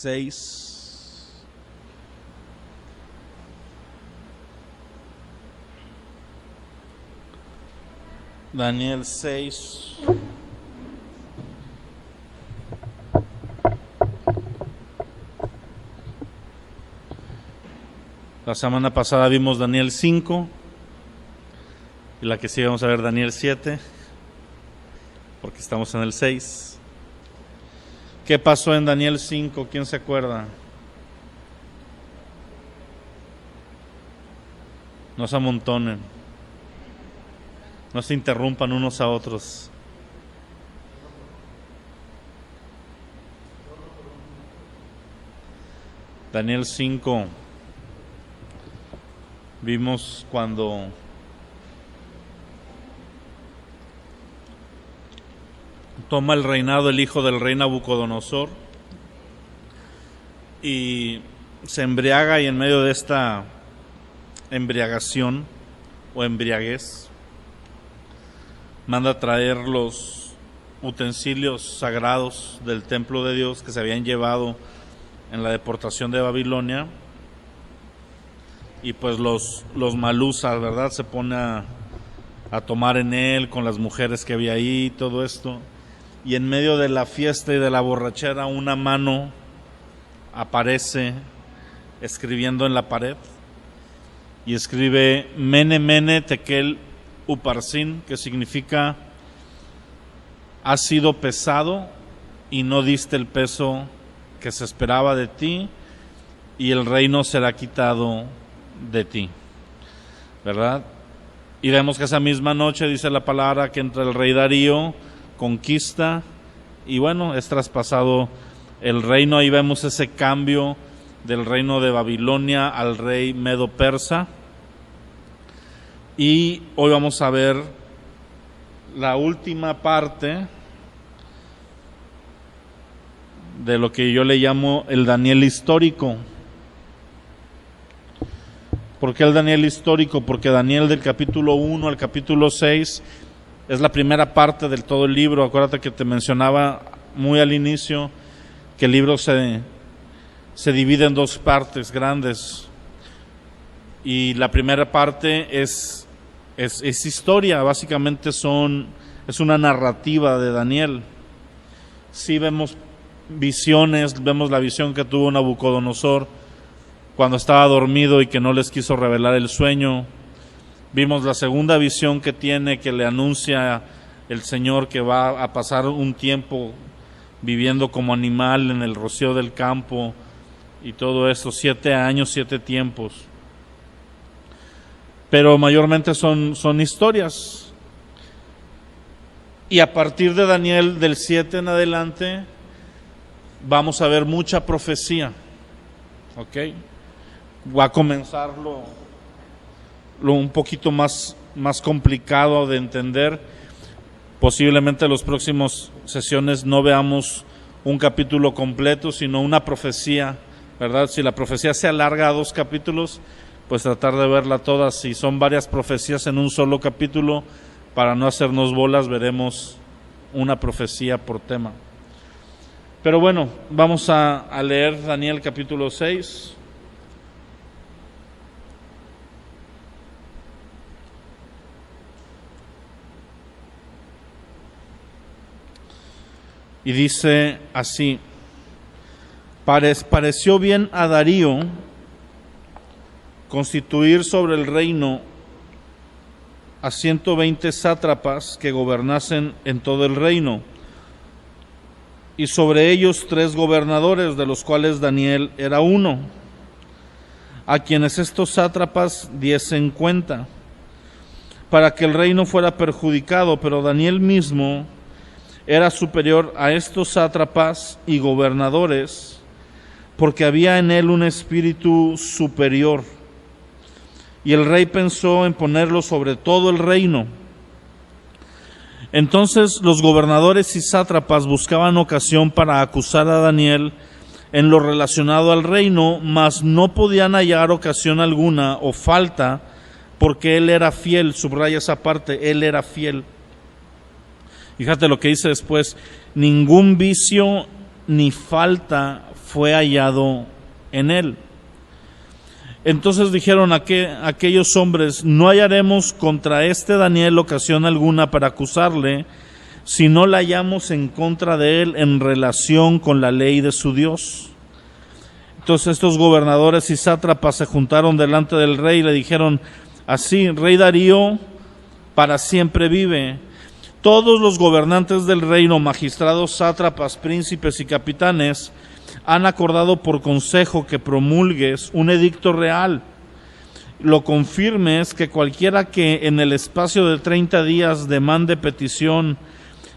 6. Daniel 6. La semana pasada vimos Daniel 5 y la que sigue vamos a ver Daniel 7, porque estamos en el 6. ¿Qué pasó en Daniel 5? ¿Quién se acuerda? No se amontonen, no se interrumpan unos a otros. Daniel 5. Vimos cuando toma el reinado el hijo del rey Nabucodonosor y se embriaga, y en medio de esta embriagación o embriaguez manda traer los utensilios sagrados del templo de Dios que se habían llevado en la deportación de Babilonia. Y pues los malusas, ¿verdad? Se pone a tomar en él con las mujeres que había ahí y todo esto. Y en medio de la fiesta y de la borrachera, una mano aparece escribiendo en la pared. Y escribe Mene Mene Tekel Uparsin, que significa: has sido pesado y no diste el peso que se esperaba de ti, y el reino será quitado de ti, ¿verdad? Y vemos que esa misma noche dice la palabra que entra el rey Darío, conquista, y bueno, es traspasado el reino. Ahí vemos ese cambio del reino de Babilonia al rey Medo-Persa. Y hoy vamos a ver la última parte de lo que yo le llamo el Daniel histórico. ¿Por qué el Daniel histórico? Porque Daniel del capítulo 1 al capítulo 6 es la primera parte del todo el libro. Acuérdate que te mencionaba muy al inicio que el libro se divide en dos partes grandes. Y la primera parte es historia, básicamente es una narrativa de Daniel. Sí vemos visiones, vemos la visión que tuvo Nabucodonosor cuando estaba dormido y que no les quiso revelar el sueño. Vimos la segunda visión que tiene, que le anuncia el Señor que va a pasar un tiempo viviendo como animal en el rocío del campo y todo eso, 7 años, 7 tiempos. Pero mayormente son historias. Y a partir de Daniel del 7 en adelante vamos a ver mucha profecía. ¿Ok? Va a comenzar lo un poquito más complicado de entender. Posiblemente en las próximas sesiones no veamos un capítulo completo, sino una profecía, ¿verdad? Si la profecía se alarga a 2 capítulos, pues tratar de verla toda. Si son varias profecías en un solo capítulo, para no hacernos bolas, veremos una profecía por tema. Pero bueno, vamos a leer Daniel capítulo 6. Y dice así: pareció bien a Darío constituir sobre el reino a 120 sátrapas que gobernasen en todo el reino, y sobre ellos 3 gobernadores, de los cuales Daniel era uno, a quienes estos sátrapas diesen cuenta, para que el reino fuera perjudicado. Pero Daniel mismo era superior a estos sátrapas y gobernadores, porque había en él un espíritu superior. Y el rey pensó en ponerlo sobre todo el reino. Entonces los gobernadores y sátrapas buscaban ocasión para acusar a Daniel en lo relacionado al reino, mas no podían hallar ocasión alguna o falta, porque él era fiel. Subraya esa parte, él era fiel. Fíjate lo que dice después: ningún vicio ni falta fue hallado en él. Entonces dijeron aquellos hombres: no hallaremos contra este Daniel ocasión alguna para acusarle, si no la hallamos en contra de él en relación con la ley de su Dios. Entonces estos gobernadores y sátrapas se juntaron delante del rey y le dijeron así: Rey Darío, para siempre vive. Todos los gobernantes del reino, magistrados, sátrapas, príncipes y capitanes, han acordado por consejo que promulgues un edicto real, lo confirmes, que cualquiera que en el espacio de 30 días demande petición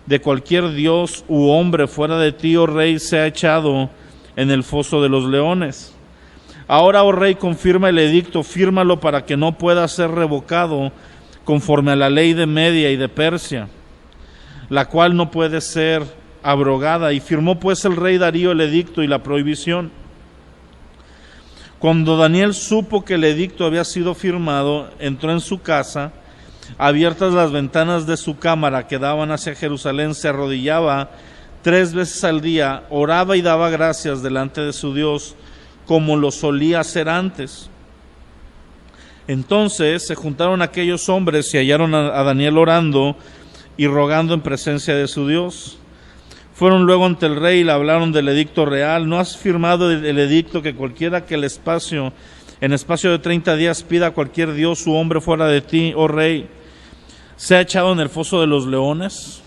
de cualquier dios u hombre fuera de ti, oh rey, sea echado en el foso de los leones. Ahora, oh rey, confirma el edicto, fírmalo para que no pueda ser revocado conforme a la ley de Media y de Persia, la cual no puede ser abrogada. Y firmó pues el rey Darío el edicto y la prohibición. Cuando Daniel supo que el edicto había sido firmado, entró en su casa, abiertas las ventanas de su cámara que daban hacia Jerusalén, se arrodillaba 3 veces al día, oraba y daba gracias delante de su Dios, como lo solía hacer antes. Entonces se juntaron aquellos hombres y hallaron a Daniel orando y rogando en presencia de su Dios. Fueron luego ante el rey y le hablaron del edicto real. ¿No has firmado el edicto que cualquiera que en espacio de 30 días pida a cualquier dios u hombre fuera de ti, oh rey, sea echado en el foso de los leones?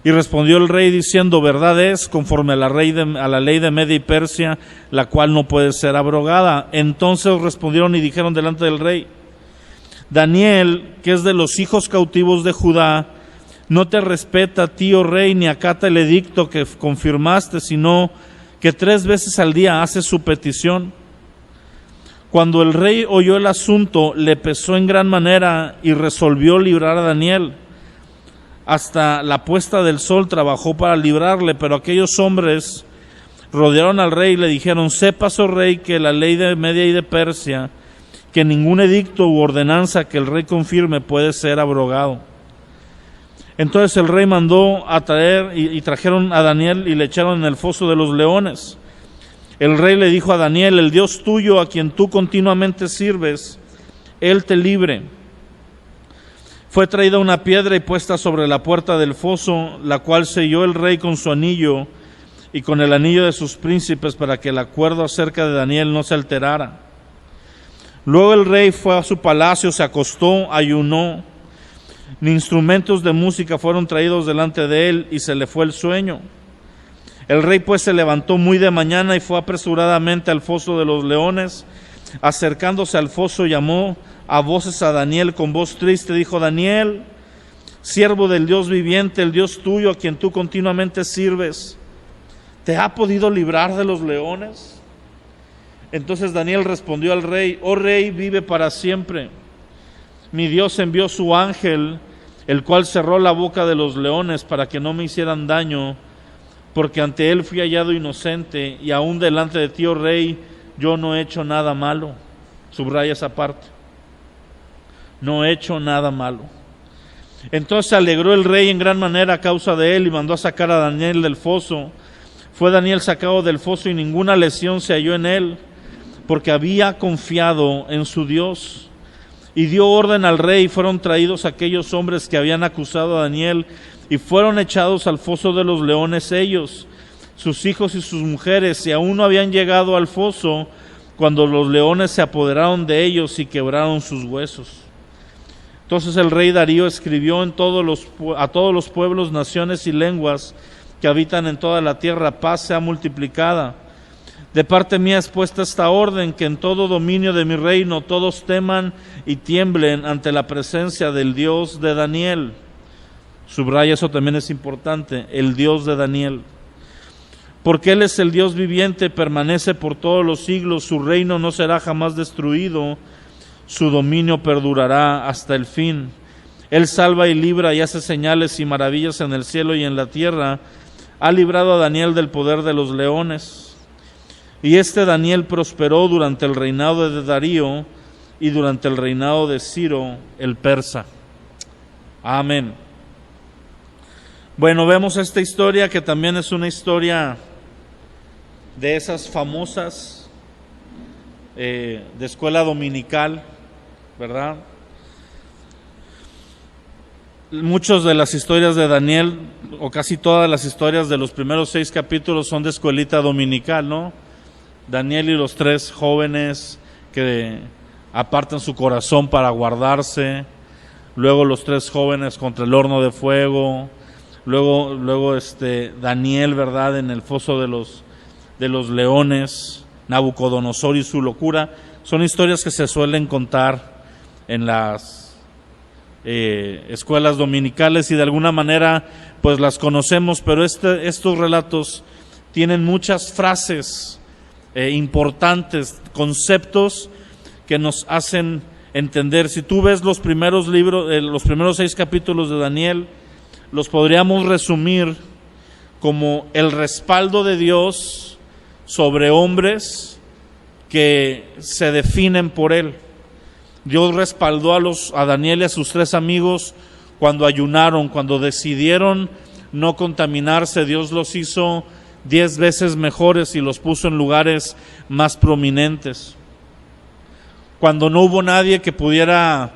Y respondió el rey diciendo: verdad es, conforme a la ley de Media y Persia, la cual no puede ser abrogada. Entonces respondieron y dijeron delante del rey: Daniel, que es de los hijos cautivos de Judá, no te respeta a ti, oh rey, ni acata el edicto que confirmaste, sino que 3 veces al día hace su petición. Cuando el rey oyó el asunto, le pesó en gran manera y resolvió librar a Daniel. Hasta la puesta del sol trabajó para librarle, pero aquellos hombres rodearon al rey y le dijeron: sepas, oh rey, que la ley de Media y de Persia, que ningún edicto u ordenanza que el rey confirme puede ser abrogado. Entonces el rey mandó a traer y trajeron a Daniel y le echaron en el foso de los leones. El rey le dijo a Daniel: el Dios tuyo, a quien tú continuamente sirves, él te libre. Fue traída una piedra y puesta sobre la puerta del foso, la cual selló el rey con su anillo y con el anillo de sus príncipes, para que el acuerdo acerca de Daniel no se alterara. Luego el rey fue a su palacio, se acostó, ayunó, ni instrumentos de música fueron traídos delante de él, y se le fue el sueño. El rey pues se levantó muy de mañana y fue apresuradamente al foso de los leones. Acercándose al foso, llamó a voces a Daniel con voz triste. Dijo: Daniel, siervo del Dios viviente, el Dios tuyo, a quien tú continuamente sirves, ¿te ha podido librar de los leones? Entonces Daniel respondió al rey: oh rey, vive para siempre. Mi Dios envió su ángel, el cual cerró la boca de los leones para que no me hicieran daño, porque ante él fui hallado inocente, y aún delante de ti, oh rey, yo no he hecho nada malo. Subraya esa parte: no he hecho nada malo. Entonces se alegró el rey en gran manera a causa de él, y mandó a sacar a Daniel del foso. Fue Daniel sacado del foso, y ninguna lesión se halló en él, porque había confiado en su Dios. Y dio orden al rey, y fueron traídos aquellos hombres que habían acusado a Daniel, y fueron echados al foso de los leones ellos, sus hijos y sus mujeres, y aún no habían llegado al foso cuando los leones se apoderaron de ellos y quebraron sus huesos. Entonces el rey Darío escribió a todos los pueblos, naciones y lenguas que habitan en toda la tierra: paz sea multiplicada. De parte mía es puesta esta orden, que en todo dominio de mi reino todos teman y tiemblen ante la presencia del Dios de Daniel. Subraya, eso también es importante: el Dios de Daniel. Porque Él es el Dios viviente, permanece por todos los siglos, su reino no será jamás destruido, su dominio perdurará hasta el fin. Él salva y libra y hace señales y maravillas en el cielo y en la tierra. Ha librado a Daniel del poder de los leones. Y este Daniel prosperó durante el reinado de Darío y durante el reinado de Ciro el persa. Amén. Bueno, vemos esta historia, que también es una historia de esas famosas de escuela dominical, ¿verdad? Muchas de las historias de Daniel, o casi todas las historias de los primeros 6 capítulos son de escuelita dominical, ¿no? Daniel y los 3 jóvenes que apartan su corazón para guardarse, luego los 3 jóvenes contra el horno de fuego, luego Daniel, ¿verdad?, en el foso de los leones, Nabucodonosor y su locura. Son historias que se suelen contar en las escuelas dominicales y de alguna manera pues las conocemos, pero estos relatos tienen muchas frases importantes, conceptos que nos hacen entender. Si tú ves los primeros libros, los primeros 6 capítulos de Daniel, los podríamos resumir como el respaldo de Dios sobre hombres que se definen por Él. Dios respaldó a Daniel y a sus 3 amigos cuando ayunaron, cuando decidieron no contaminarse. Dios los hizo 10 veces mejores y los puso en lugares más prominentes. Cuando no hubo nadie que pudiera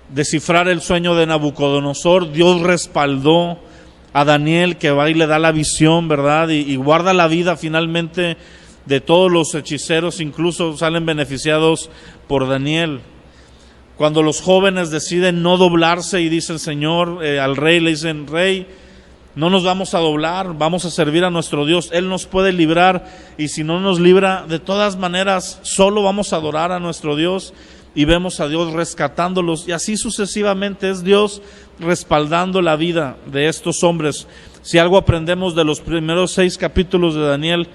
descifrar el sueño de Nabucodonosor, Dios respaldó a Daniel, que va y le da la visión, ¿verdad? Y guarda la vida finalmente de todos los hechiceros, incluso salen beneficiados por Daniel. Cuando los jóvenes deciden no doblarse y dicen, Señor, al rey, le dicen, Rey, no nos vamos a doblar, vamos a servir a nuestro Dios, Él nos puede librar, y si no nos libra, de todas maneras, solo vamos a adorar a nuestro Dios, y vemos a Dios rescatándolos, y así sucesivamente es Dios respaldando la vida de estos hombres. Si algo aprendemos de los primeros 6 capítulos de Daniel,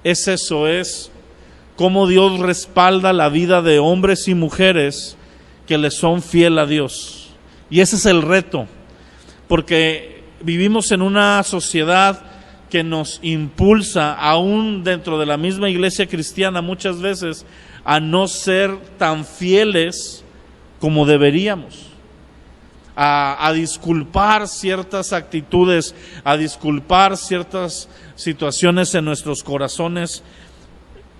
es eso, es cómo Dios respalda la vida de hombres y mujeres que le son fiel a Dios. Y ese es el reto, porque vivimos en una sociedad que nos impulsa, aún dentro de la misma iglesia cristiana muchas veces, a no ser tan fieles como deberíamos, a disculpar ciertas actitudes, a disculpar ciertas situaciones en nuestros corazones,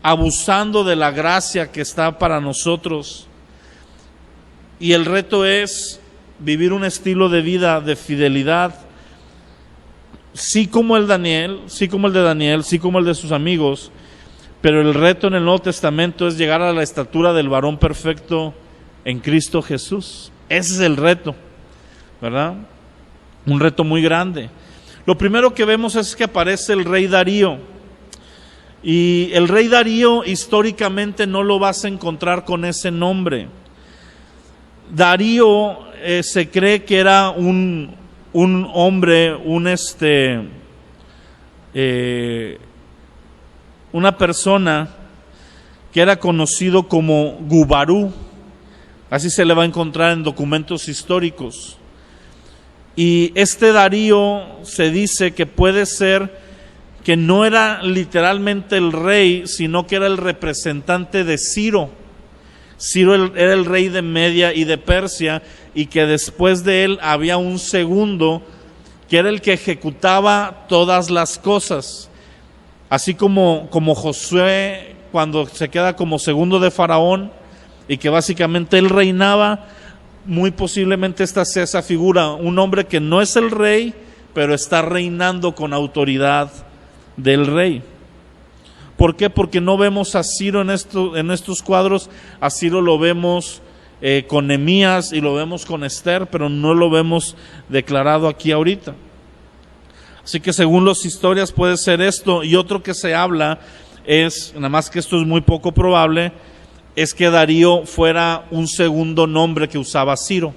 abusando de la gracia que está para nosotros. Y el reto es vivir un estilo de vida de fidelidad, sí como el de Daniel, sí como el de sus amigos, pero el reto en el Nuevo Testamento es llegar a la estatura del varón perfecto en Cristo Jesús. Ese es el reto, ¿verdad? Un reto muy grande. Lo primero que vemos es que aparece el rey Darío. Y el rey Darío históricamente no lo vas a encontrar con ese nombre. Darío se cree que era un hombre, una persona que era conocido como Gubarú. Así se le va a encontrar en documentos históricos. Y Darío se dice que puede ser que no era literalmente el rey, sino que era el representante de Ciro. Ciro era el rey de Media y de Persia, y que después de él había un segundo que era el que ejecutaba todas las cosas. Así como Josué, cuando se queda como segundo de Faraón, y que básicamente él reinaba, muy posiblemente esta sea esa figura, un hombre que no es el rey, pero está reinando con autoridad del rey. ¿Por qué? Porque no vemos a Ciro en estos cuadros. A Ciro lo vemos con Nehemías y lo vemos con Esther, pero no lo vemos declarado aquí ahorita. Así que según las historias puede ser esto. Y otro que se habla es, nada más que esto es muy poco probable, es que Darío fuera un segundo nombre que usaba Ciro.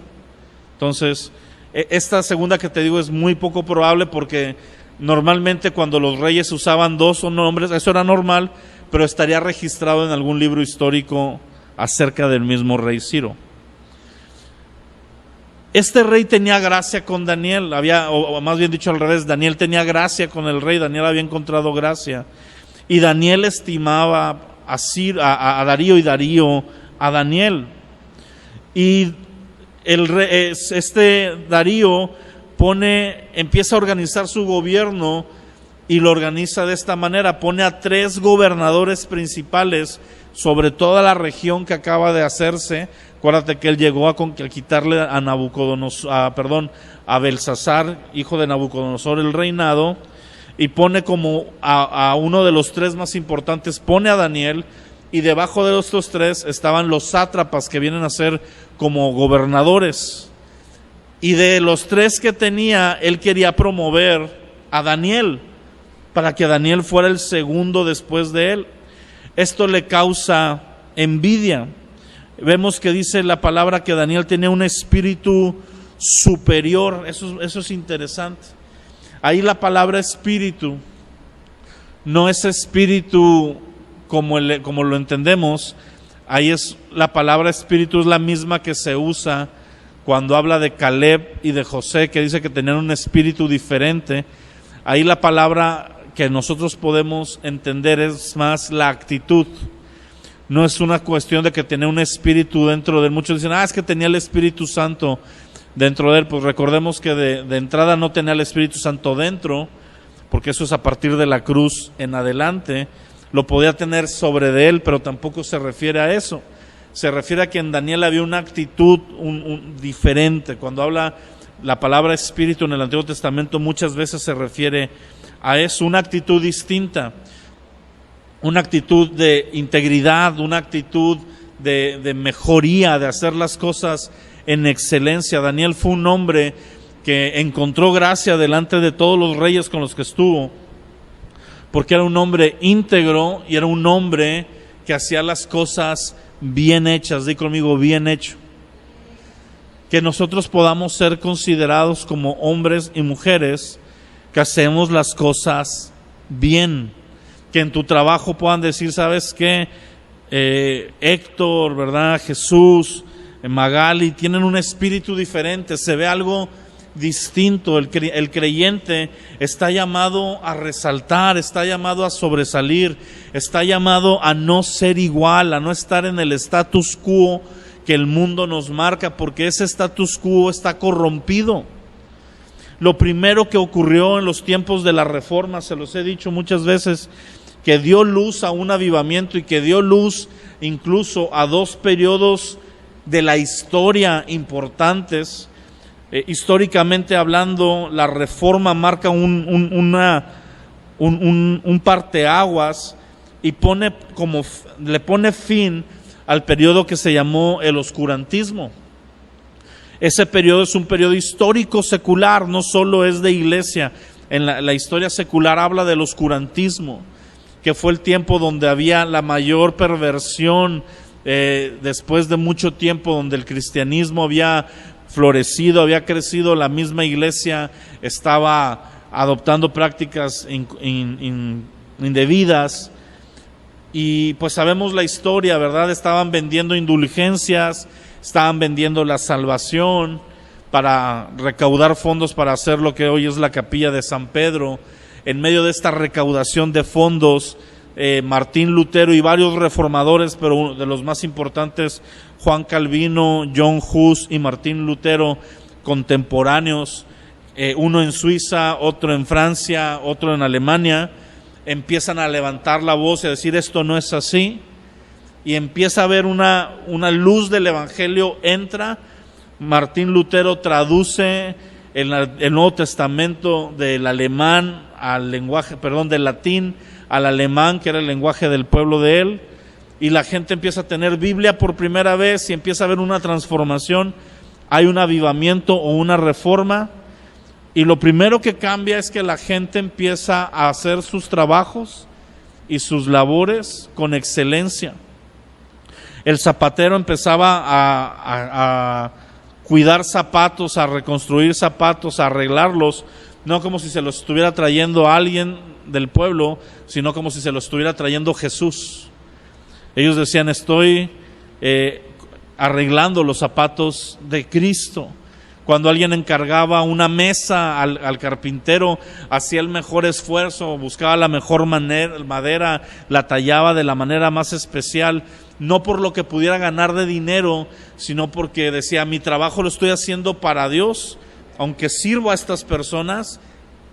Entonces, esta segunda que te digo es muy poco probable, porque normalmente cuando los reyes usaban 2 nombres, eso era normal, pero estaría registrado en algún libro histórico acerca del mismo rey Ciro. Este rey tenía gracia con Daniel, o más bien dicho al revés, Daniel tenía gracia con el rey, Daniel había encontrado gracia, y Daniel estimaba a Darío y Darío a Daniel. Y Darío empieza a organizar su gobierno y lo organiza de esta manera. Pone a 3 gobernadores principales sobre toda la región que acaba de hacerse. Acuérdate que él llegó a quitarle a a Belsasar, hijo de Nabucodonosor, el reinado, y pone como a uno de los 3 más importantes, pone a Daniel, y debajo de estos 3 estaban los sátrapas, que vienen a ser como gobernadores. Y de los 3 que tenía, él quería promover a Daniel, para que Daniel fuera el segundo después de él. Esto le causa envidia. Vemos que dice la palabra que Daniel tenía un espíritu superior. Eso es interesante. Ahí la palabra espíritu no es espíritu como lo entendemos. Ahí es la palabra espíritu, es la misma que se usa cuando habla de Caleb y de José, que dice que tenían un espíritu diferente. Ahí la palabra que nosotros podemos entender es más la actitud. No es una cuestión de que tenía un espíritu dentro de él. Muchos dicen, es que tenía el Espíritu Santo dentro de él. Pues recordemos que de entrada no tenía el Espíritu Santo dentro, porque eso es a partir de la cruz en adelante. Lo podía tener sobre de él, pero tampoco se refiere a eso. Se refiere a que en Daniel había una actitud diferente. Cuando habla la palabra espíritu en el Antiguo Testamento, muchas veces se refiere a eso, una actitud distinta, una actitud de integridad, una actitud de mejoría, de hacer las cosas en excelencia. Daniel fue un hombre que encontró gracia delante de todos los reyes con los que estuvo, porque era un hombre íntegro y era un hombre que hacía las cosas bien hechas. Di conmigo, bien hecho. Que nosotros podamos ser considerados como hombres y mujeres que hacemos las cosas bien, que en tu trabajo puedan decir, ¿sabes qué? Héctor, ¿verdad? Jesús, Magali, tienen un espíritu diferente, se ve algo distinto. El creyente está llamado a resaltar, está llamado a sobresalir, está llamado a no ser igual, a no estar en el status quo que el mundo nos marca, porque ese status quo está corrompido. Lo primero que ocurrió en los tiempos de la Reforma, se los he dicho muchas veces, que dio luz a un avivamiento y que dio luz incluso a 2 periodos de la historia importantes. Históricamente hablando, la Reforma marca un parteaguas y le pone fin al periodo que se llamó el oscurantismo. Ese periodo es un periodo histórico secular, no solo es de iglesia. En la historia secular habla del oscurantismo, que fue el tiempo donde había la mayor perversión, después de mucho tiempo donde el cristianismo había florecido, había crecido, la misma iglesia estaba adoptando prácticas indebidas. Y pues sabemos la historia, ¿verdad? Estaban vendiendo indulgencias, estaban vendiendo la salvación para recaudar fondos para hacer lo que hoy es la capilla de San Pedro. En medio de esta recaudación de fondos, Martín Lutero y varios reformadores, pero de los más importantes, Juan Calvino, John Hus y Martín Lutero, contemporáneos, uno en Suiza, otro en Francia, otro en Alemania, empiezan a levantar la voz y a decir esto no es así, y empieza a haber una luz del Evangelio. Entra, Martín Lutero traduce el Nuevo Testamento del alemán al lenguaje, del latín al alemán, que era el lenguaje del pueblo de él, y la gente empieza a tener Biblia por primera vez y empieza a haber una transformación. Hay un avivamiento o una reforma, y lo primero que cambia es que la gente empieza a hacer sus trabajos y sus labores con excelencia. El zapatero empezaba a cuidar zapatos, a reconstruir zapatos, a arreglarlos, no como si se los estuviera trayendo alguien del pueblo, sino como si se los estuviera trayendo Jesús. Ellos decían, estoy arreglando los zapatos de Cristo. Cuando alguien encargaba una mesa al carpintero, hacía el mejor esfuerzo, buscaba la mejor madera, la tallaba de la manera más especial, no por lo que pudiera ganar de dinero, sino porque decía, mi trabajo lo estoy haciendo para Dios, aunque sirvo a estas personas,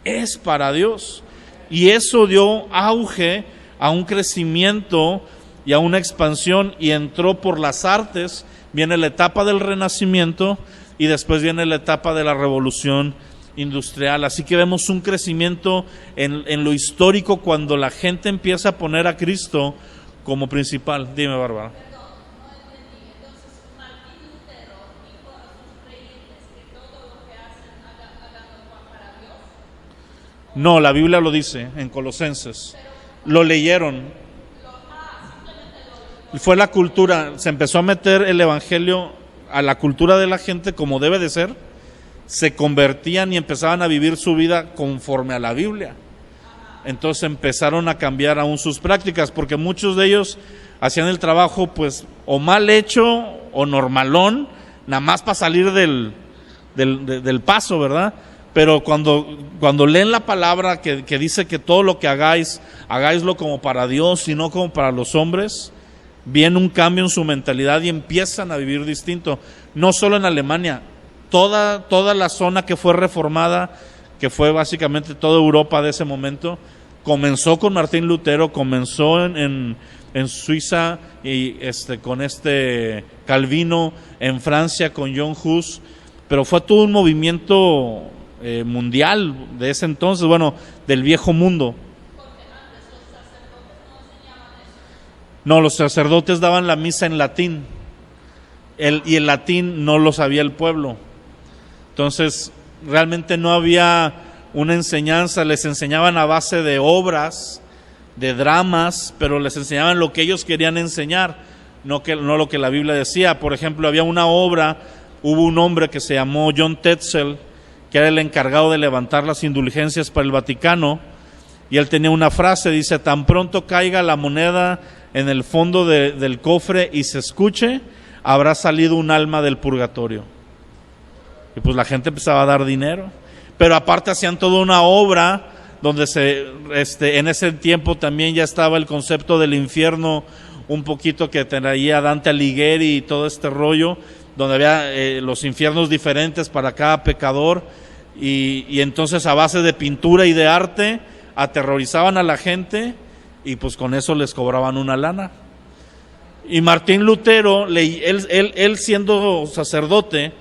es para Dios. Y eso dio auge a un crecimiento y a una expansión, y entró por las artes. Viene la etapa del Renacimiento y después viene la etapa de la Revolución Industrial. Así que vemos un crecimiento en lo histórico cuando la gente empieza a poner a Cristo como principal. Dime, Bárbara. No, la Biblia lo dice en Colosenses. Lo leyeron. Fue la cultura, se empezó a meter el evangelio a la cultura de la gente como debe de ser. Se convertían y empezaban a vivir su vida conforme a la Biblia. Entonces empezaron a cambiar aún sus prácticas, porque muchos de ellos hacían el trabajo pues o mal hecho o normalón, nada más para salir del paso, ¿verdad? Pero cuando leen la palabra que dice que todo lo que hagáis, hagáislo como para Dios y no como para los hombres, viene un cambio en su mentalidad y empiezan a vivir distinto. No solo en Alemania, toda la zona que fue reformada, que fue básicamente toda Europa de ese momento, comenzó con Martín Lutero, comenzó en Suiza y con Calvino, en Francia con John Hus, pero fue todo un movimiento mundial de ese entonces, bueno, del viejo mundo. No, los sacerdotes daban la misa en latín, y el latín no lo sabía el pueblo. Entonces, realmente no había una enseñanza, les enseñaban a base de obras, de dramas, pero les enseñaban lo que ellos querían enseñar, no lo que la Biblia decía. Por ejemplo, había una obra, hubo un hombre que se llamó John Tetzel, que era el encargado de levantar las indulgencias para el Vaticano, y él tenía una frase, dice: tan pronto caiga la moneda en el fondo del cofre y se escuche, habrá salido un alma del purgatorio. Y pues la gente empezaba a dar dinero, pero aparte hacían toda una obra donde en ese tiempo también ya estaba el concepto del infierno, un poquito que traía Dante Alighieri y todo este rollo, donde había los infiernos diferentes para cada pecador, y entonces a base de pintura y de arte aterrorizaban a la gente, y pues con eso les cobraban una lana. Y Martín Lutero, él siendo sacerdote,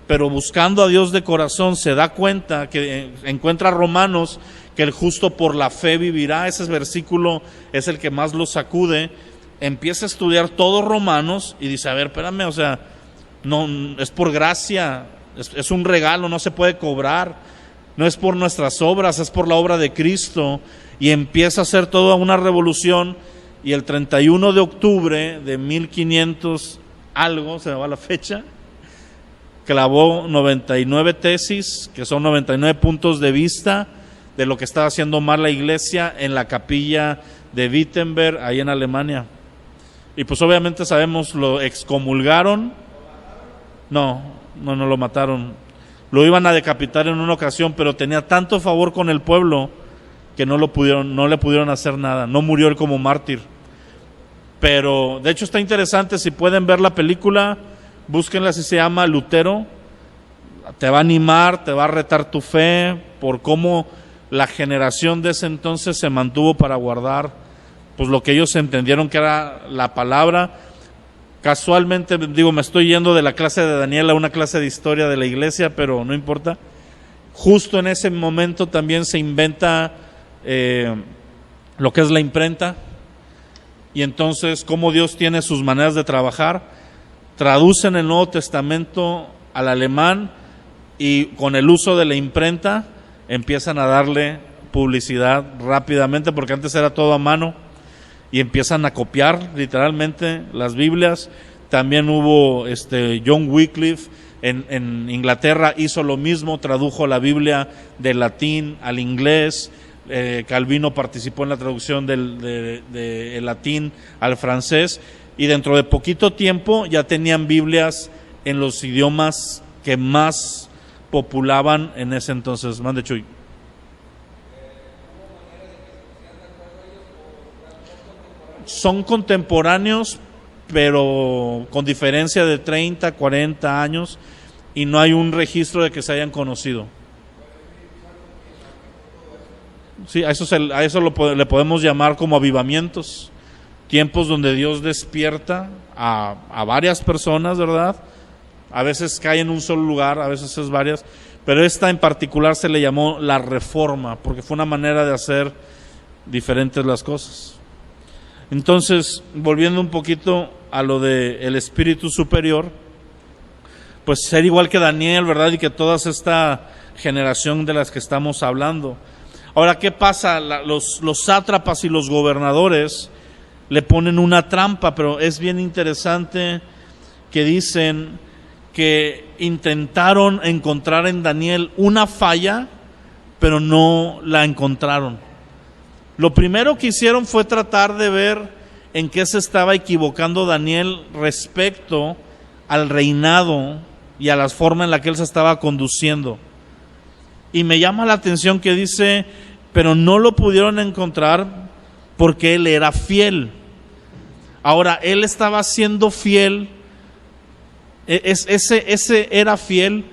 pero buscando a Dios de corazón, se da cuenta que encuentra Romanos, que el justo por la fe vivirá. Ese versículo es el que más lo sacude. Empieza a estudiar todo Romanos y dice: a ver, espérame, o sea, no es por gracia, es un regalo, no se puede cobrar, no es por nuestras obras, es por la obra de Cristo. Y empieza a hacer toda una revolución, y el 31 de octubre de 1500 algo, se me va la fecha, clavó 99 tesis, que son 99 puntos de vista de lo que estaba haciendo mal la iglesia, en la capilla de Wittenberg, ahí en Alemania. Y pues obviamente sabemos, lo excomulgaron. No lo mataron. Lo iban a decapitar en una ocasión, pero tenía tanto favor con el pueblo que no le pudieron hacer nada. No murió él como mártir. Pero de hecho está interesante, si pueden ver la película, búsquenla, así se llama, Lutero. Te va a animar, te va a retar tu fe por cómo la generación de ese entonces se mantuvo para guardar pues lo que ellos entendieron que era la palabra. Casualmente, me estoy yendo de la clase de Daniel a una clase de historia de la iglesia, pero no importa. Justo en ese momento también se inventa lo que es la imprenta, y entonces cómo Dios tiene sus maneras de trabajar. Traducen el Nuevo Testamento al alemán, y con el uso de la imprenta empiezan a darle publicidad rápidamente, porque antes era todo a mano, y empiezan a copiar literalmente las Biblias. También hubo John Wycliffe en Inglaterra, hizo lo mismo, tradujo la Biblia del latín al inglés. Calvino participó en la traducción del latín al francés, y dentro de poquito tiempo ya tenían Biblias en los idiomas que más populaban en ese entonces. Mande, Chuy. Son contemporáneos, pero con diferencia de 30, 40 años, y no hay un registro de que se hayan conocido. Sí, a eso le podemos llamar como avivamientos. Tiempos donde Dios despierta a varias personas, ¿verdad? A veces cae en un solo lugar, a veces es varias. Pero esta en particular se le llamó la reforma, porque fue una manera de hacer diferentes las cosas. Entonces, volviendo un poquito a lo del espíritu superior, pues ser igual que Daniel, ¿verdad? Y que toda esta generación de las que estamos hablando. Ahora, ¿qué pasa? Los sátrapas y los gobernadores le ponen una trampa, pero es bien interesante que dicen que intentaron encontrar en Daniel una falla, pero no la encontraron. Lo primero que hicieron fue tratar de ver en qué se estaba equivocando Daniel respecto al reinado y a la forma en la que él se estaba conduciendo. Y me llama la atención que dice, pero no lo pudieron encontrar porque él era fiel. Ahora, él estaba siendo fiel. Ese era fiel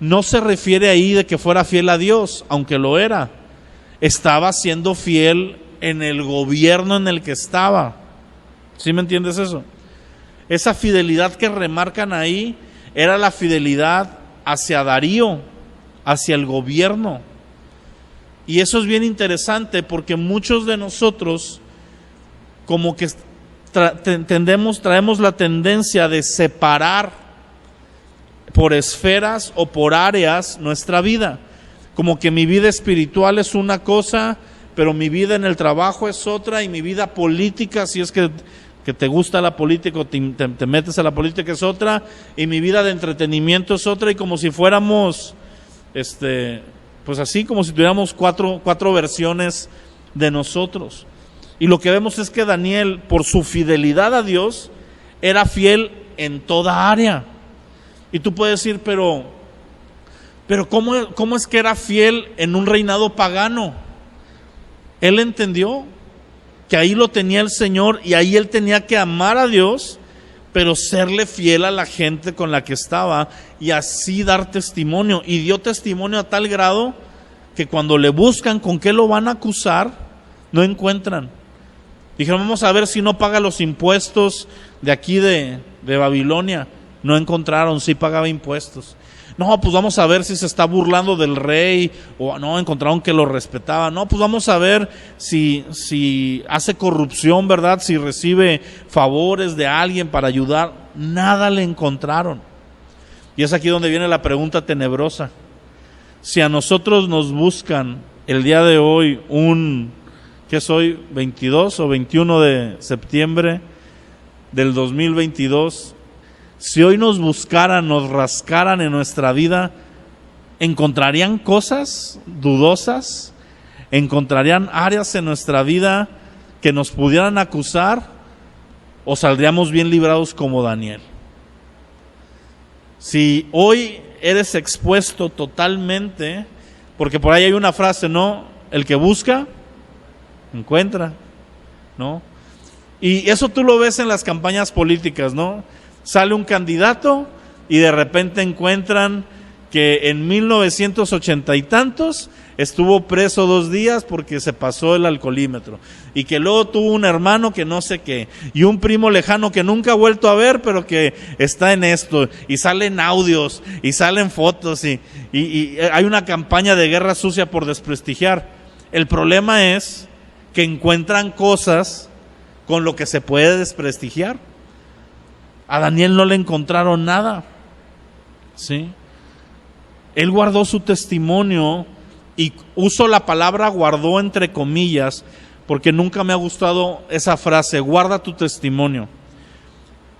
no se refiere ahí de que fuera fiel a Dios, aunque lo era. Estaba siendo fiel en el gobierno en el que estaba. ¿Sí me entiendes eso? Esa fidelidad que remarcan ahí era la fidelidad hacia Darío, hacia el gobierno. Y eso es bien interesante porque muchos de nosotros como que traemos la tendencia de separar por esferas o por áreas nuestra vida. Como que mi vida espiritual es una cosa, pero mi vida en el trabajo es otra, y mi vida política, si es que te gusta la política o te metes a la política, es otra, y mi vida de entretenimiento es otra, y como si fuéramos, pues así, como si tuviéramos cuatro versiones de nosotros. Y lo que vemos es que Daniel, por su fidelidad a Dios, era fiel en toda área. Y tú puedes decir, pero ¿cómo es que era fiel en un reinado pagano? Él entendió que ahí lo tenía el Señor y ahí él tenía que amar a Dios, pero serle fiel a la gente con la que estaba y así dar testimonio. Y dio testimonio a tal grado que cuando le buscan con qué lo van a acusar, no encuentran. Dijeron, vamos a ver si no paga los impuestos de aquí de Babilonia. No encontraron, sí pagaba impuestos. No, pues vamos a ver si se está burlando del rey, o no, encontraron que lo respetaba. No, pues vamos a ver si hace corrupción, ¿verdad? Si recibe favores de alguien para ayudar. Nada le encontraron. Y es aquí donde viene la pregunta tenebrosa. Si a nosotros nos buscan el día de hoy, ¿qué es hoy? 22 o 21 de septiembre del 2022, si hoy nos buscaran, nos rascaran en nuestra vida, ¿encontrarían cosas dudosas? ¿Encontrarían áreas en nuestra vida que nos pudieran acusar? ¿O saldríamos bien librados como Daniel? Si hoy eres expuesto totalmente, porque por ahí hay una frase, ¿no? El que busca, encuentra, ¿no? Y eso tú lo ves en las campañas políticas, ¿no? Sale un candidato y de repente encuentran que en 1980 y tantos estuvo preso 2 días porque se pasó el alcoholímetro, y que luego tuvo un hermano que no sé qué, y un primo lejano que nunca ha vuelto a ver, pero que está en esto, y salen audios, y salen fotos, y hay una campaña de guerra sucia por desprestigiar. El problema es que encuentran cosas con lo que se puede desprestigiar. A Daniel no le encontraron nada, ¿sí? Él guardó su testimonio, y uso la palabra guardó entre comillas, porque nunca me ha gustado esa frase, guarda tu testimonio.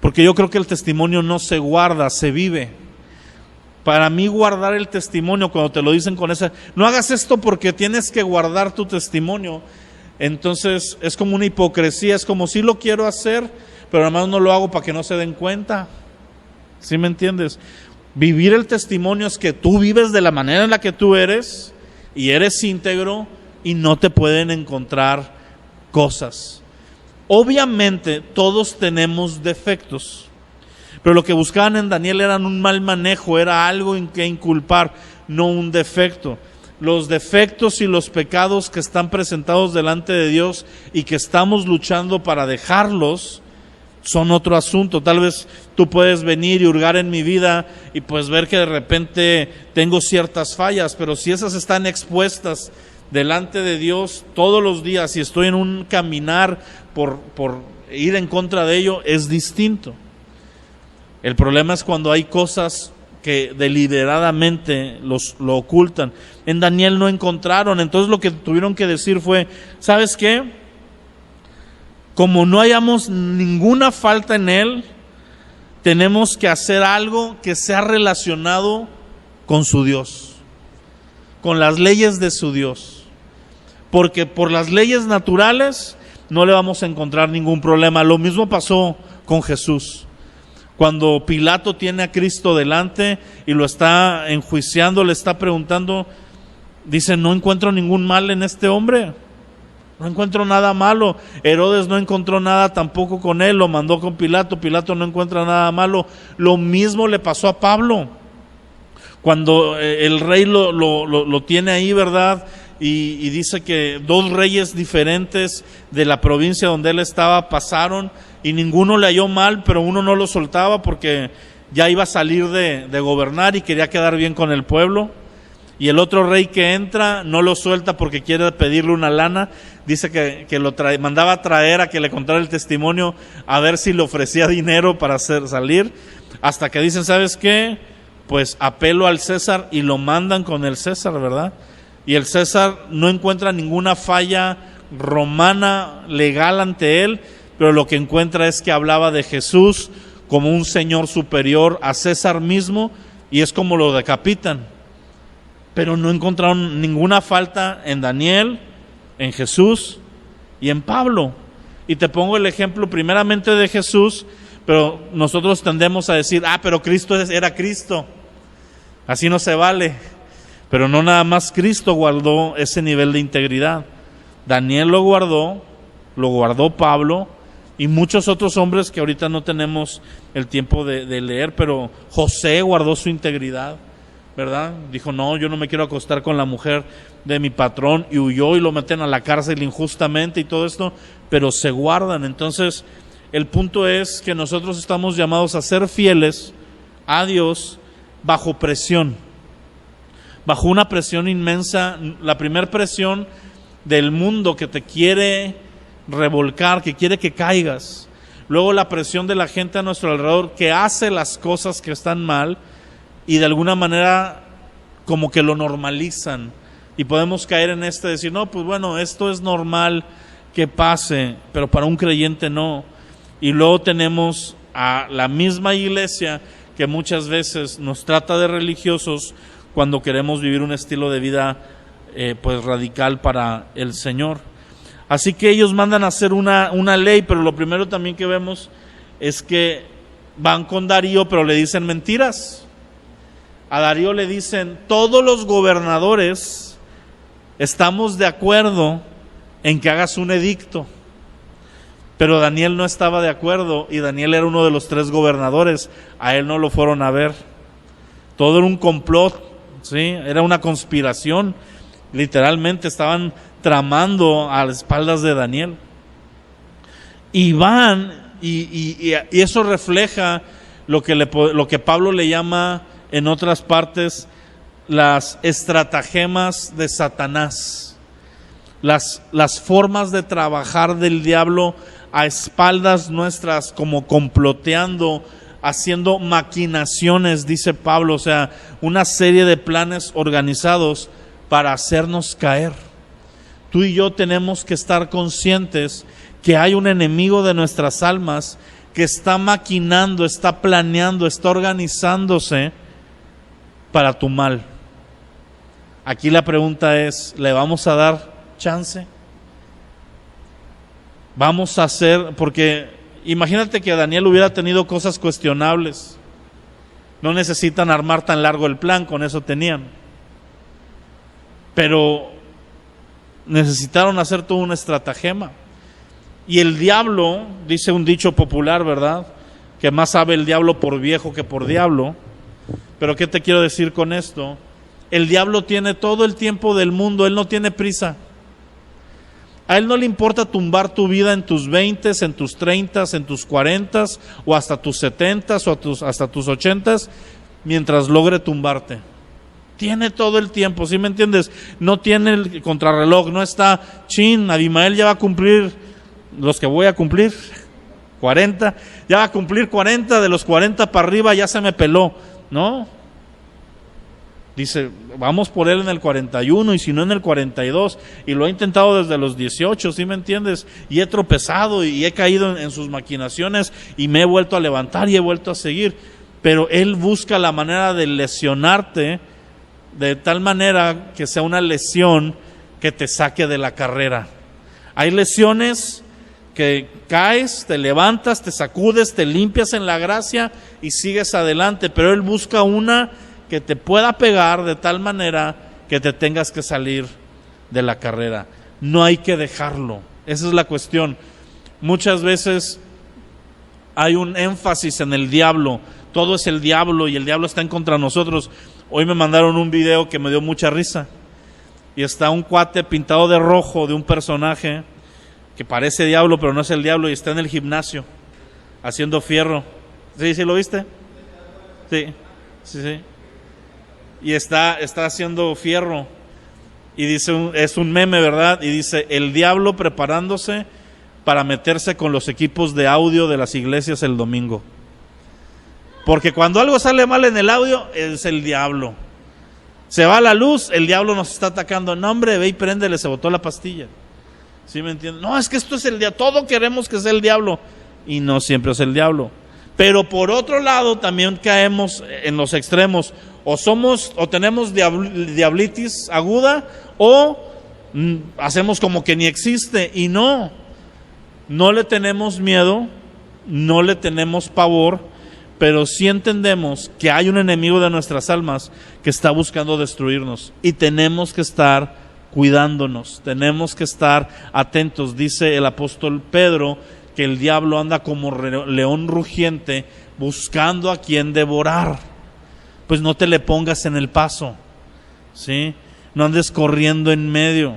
Porque yo creo que el testimonio no se guarda, se vive. Para mí guardar el testimonio, cuando te lo dicen con esa, no hagas esto porque tienes que guardar tu testimonio, entonces es como una hipocresía, es como si lo quiero hacer, pero además no lo hago para que no se den cuenta. ¿Sí me entiendes? Vivir el testimonio es que tú vives de la manera en la que tú eres y eres íntegro y no te pueden encontrar cosas. Obviamente todos tenemos defectos, pero lo que buscaban en Daniel era un mal manejo, era algo en que inculpar, no un defecto. los defectos y los pecados que están presentados delante de Dios y que estamos luchando para dejarlos, son otro asunto. Tal vez tú puedes venir y hurgar en mi vida y pues ver que de repente tengo ciertas fallas, pero si esas están expuestas delante de Dios todos los días y estoy en un caminar por ir en contra de ello, es distinto. El problema es cuando hay cosas que deliberadamente lo ocultan. En Daniel no encontraron, entonces lo que tuvieron que decir fue, ¿sabes qué? Como no hallamos ninguna falta en él, tenemos que hacer algo que sea relacionado con su Dios, con las leyes de su Dios, porque por las leyes naturales no le vamos a encontrar ningún problema. Lo mismo pasó con Jesús. Cuando Pilato tiene a Cristo delante y lo está enjuiciando, le está preguntando, dice, no encuentro ningún mal en este hombre, no encuentro nada malo. Herodes no encontró nada tampoco con él, lo mandó con Pilato, Pilato no encuentra nada malo. Lo mismo le pasó a Pablo, cuando el rey lo tiene ahí, ¿verdad? Y dice que 2 reyes diferentes de la provincia donde él estaba pasaron y ninguno le halló mal, pero uno no lo soltaba porque ya iba a salir de gobernar y quería quedar bien con el pueblo. Y el otro rey que entra no lo suelta porque quiere pedirle una lana. Dice que lo mandaba a traer a que le contara el testimonio a ver si le ofrecía dinero para salir. Hasta que dicen, ¿sabes qué? Pues apelo al César y lo mandan con el César, ¿verdad? Y el César no encuentra ninguna falla romana legal ante él, pero lo que encuentra es que hablaba de Jesús como un señor superior a César mismo y es como lo decapitan. Pero no encontraron ninguna falta en Daniel, en Jesús y en Pablo. Y te pongo el ejemplo primeramente de Jesús, pero nosotros tendemos a decir, pero Cristo era Cristo, así no se vale. Pero no nada más Cristo guardó ese nivel de integridad. Daniel lo guardó Pablo y muchos otros hombres que ahorita no tenemos el tiempo de leer, pero José guardó su integridad, ¿verdad? Dijo, no, yo no me quiero acostar con la mujer de mi patrón, y huyó y lo meten a la cárcel injustamente y todo esto, pero se guardan. Entonces, el punto es que nosotros estamos llamados a ser fieles a Dios bajo presión, bajo una presión inmensa. La primera presión del mundo que te quiere revolcar, que quiere que caigas. Luego la presión de la gente a nuestro alrededor que hace las cosas que están mal y de alguna manera como que lo normalizan, y podemos caer en decir, no, pues bueno, esto es normal que pase, pero para un creyente no. Y luego tenemos a la misma iglesia que muchas veces nos trata de religiosos cuando queremos vivir un estilo de vida pues radical para el Señor. Así que ellos mandan a hacer una ley, pero lo primero también que vemos es que van con Darío, pero le dicen mentiras. A Darío le dicen, todos los gobernadores estamos de acuerdo en que hagas un edicto. Pero Daniel no estaba de acuerdo, y Daniel era uno de los 3 gobernadores. A él no lo fueron a ver. Todo era un complot, ¿sí? Era una conspiración. Literalmente estaban tramando a las espaldas de Daniel. Y van, y eso refleja lo que Pablo le llama en otras partes las estratagemas de Satanás, las formas de trabajar del diablo a espaldas nuestras, como comploteando, haciendo maquinaciones, dice Pablo, o sea, una serie de planes organizados para hacernos caer. Tú y yo tenemos que estar conscientes que hay un enemigo de nuestras almas que está maquinando, está planeando, está organizándose para tu mal. Aquí la pregunta es, ¿le vamos a dar chance? Vamos a hacer, porque imagínate que Daniel hubiera tenido cosas cuestionables. No necesitan armar tan largo el plan, con eso tenían. Pero necesitaron hacer toda una estratagema. Y el diablo, dice un dicho popular, ¿verdad? Que más sabe el diablo por viejo que por diablo. Pero ¿qué te quiero decir con esto? El diablo tiene todo el tiempo del mundo, él no tiene prisa. A él no le importa tumbar tu vida en tus 20s, en tus 30s, en tus 40s, o hasta tus 70s, o hasta tus 80s, mientras logre tumbarte. Tiene todo el tiempo, ¿sí me entiendes? No tiene el contrarreloj, no está, Abimael ya va a cumplir los que voy a cumplir, 40, ya va a cumplir 40, de los 40 para arriba ya se me peló. No. Dice, vamos por él en el 41 y si no en el 42, y lo he intentado desde los 18, ¿sí me entiendes? Y he tropezado y he caído en sus maquinaciones y me he vuelto a levantar y he vuelto a seguir, pero él busca la manera de lesionarte de tal manera que sea una lesión que te saque de la carrera. Hay lesiones que caes, te levantas, te sacudes, te limpias en la gracia y sigues adelante, pero él busca una que te pueda pegar de tal manera que te tengas que salir de la carrera. No hay que dejarlo, esa es la cuestión. Muchas veces hay un énfasis en el diablo, todo es el diablo y el diablo está en contra de nosotros. Hoy me mandaron un video que me dio mucha risa y está un cuate pintado de rojo de un personaje que parece diablo pero no es el diablo y está en el gimnasio haciendo fierro. ¿Sí lo viste? Sí. Y está haciendo fierro y dice, es un meme, ¿verdad? Y dice, el diablo preparándose para meterse con los equipos de audio de las iglesias el domingo. Porque cuando algo sale mal en el audio, es el diablo. Se va la luz, el diablo nos está atacando. No, hombre, ve y préndele, se botó la pastilla. ¿Sí me entiendes? No, es que esto es el diablo, todo queremos que sea el diablo. Y no siempre es el diablo. Pero por otro lado, también caemos en los extremos. O tenemos diablitis aguda, o hacemos como que ni existe. Y no le tenemos miedo, no le tenemos pavor, pero sí entendemos que hay un enemigo de nuestras almas que está buscando destruirnos. Y tenemos que estar cuidándonos, tenemos que estar atentos. Dice el apóstol Pedro que el diablo anda como león rugiente buscando a quien devorar. Pues no te le pongas en el paso, ¿sí? No andes corriendo en medio.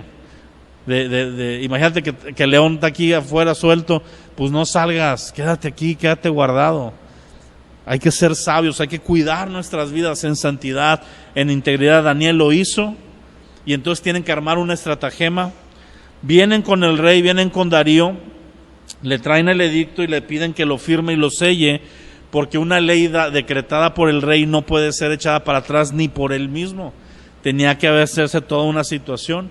Imagínate que el león está aquí afuera suelto, pues no salgas, quédate aquí, quédate guardado. Hay que ser sabios, hay que cuidar nuestras vidas en santidad, en integridad. Daniel lo hizo y entonces tienen que armar una estratagema. Vienen con el rey, vienen con Darío, le traen el edicto y le piden que lo firme y lo selle, porque una ley decretada por el rey no puede ser echada para atrás ni por él mismo. Tenía que hacerse toda una situación.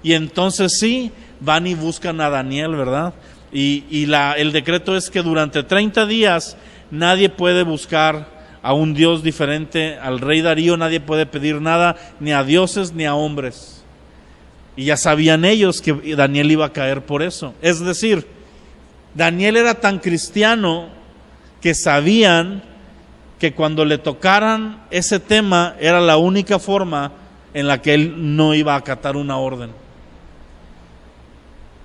Y entonces sí, van y buscan a Daniel, ¿verdad? Y el decreto es que durante 30 días nadie puede buscar a un Dios diferente al rey Darío, nadie puede pedir nada, ni a dioses ni a hombres. Y ya sabían ellos que Daniel iba a caer por eso. Es decir, Daniel era tan cristiano que sabían que cuando le tocaran ese tema era la única forma en la que él no iba a acatar una orden.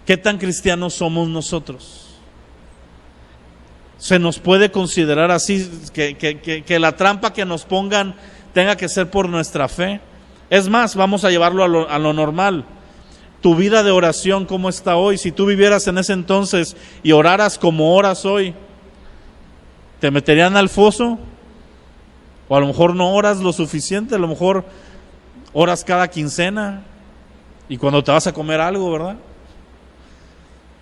¿Qué tan cristianos somos nosotros? Se nos puede considerar así, que la trampa que nos pongan tenga que ser por nuestra fe. Es más, vamos a llevarlo a lo normal. Tu vida de oración, ¿cómo está hoy? Si tú vivieras en ese entonces y oraras como oras hoy, ¿te meterían al foso? O a lo mejor no oras lo suficiente, a lo mejor oras cada quincena y cuando te vas a comer algo, ¿verdad?